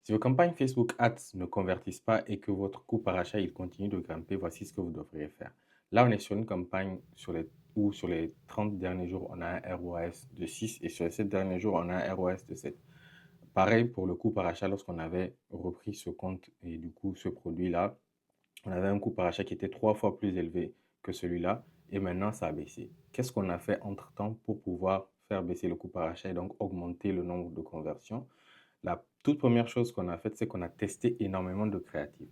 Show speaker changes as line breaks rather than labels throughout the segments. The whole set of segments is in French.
Si vos campagnes Facebook Ads ne convertissent pas et que votre coût par achat il continue de grimper, voici ce que vous devriez faire. Là, on est sur une campagne où sur les 30 derniers jours, on a un ROAS de 6 et sur les 7 derniers jours, on a un ROAS de 7. Pareil pour le coût par achat, lorsqu'on avait repris ce compte et du coup ce produit-là, on avait un coût par achat qui était 3 fois plus élevé que celui-là et maintenant ça a baissé. Qu'est-ce qu'on a fait entre-temps pour pouvoir faire baisser le coût par achat et donc augmenter le nombre de conversions? La toute première chose qu'on a faite, c'est qu'on a testé énormément de créatifs.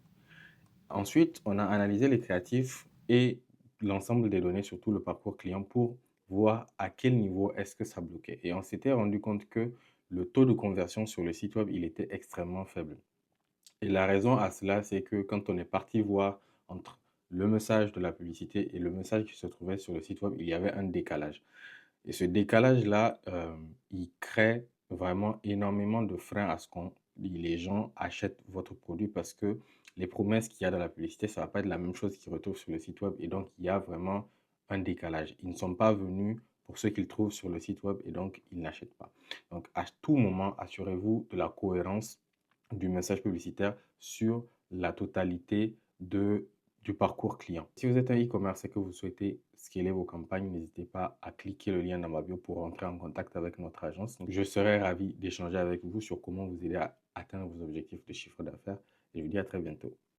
Ensuite, on a analysé les créatifs et l'ensemble des données, surtout le parcours client, pour voir à quel niveau est-ce que ça bloquait. Et on s'était rendu compte que le taux de conversion sur le site web, il était extrêmement faible. Et la raison à cela, c'est que quand on est parti voir entre le message de la publicité et le message qui se trouvait sur le site web, il y avait un décalage. Et ce décalage-là, il crée vraiment énormément de freins à ce que les gens achètent votre produit parce que les promesses qu'il y a dans la publicité, ça ne va pas être la même chose qu'ils retrouvent sur le site web. Et donc, il y a vraiment un décalage. Ils ne sont pas venus pour ce qu'ils trouvent sur le site web et donc ils n'achètent pas. Donc, à tout moment, assurez-vous de la cohérence du message publicitaire sur la totalité du parcours client. Si vous êtes un e-commerce et que vous souhaitez scaler vos campagnes, n'hésitez pas à cliquer le lien dans ma bio pour entrer en contact avec notre agence. Donc, je serai ravi d'échanger avec vous sur comment vous aider à atteindre vos objectifs de chiffre d'affaires et je vous dis à très bientôt.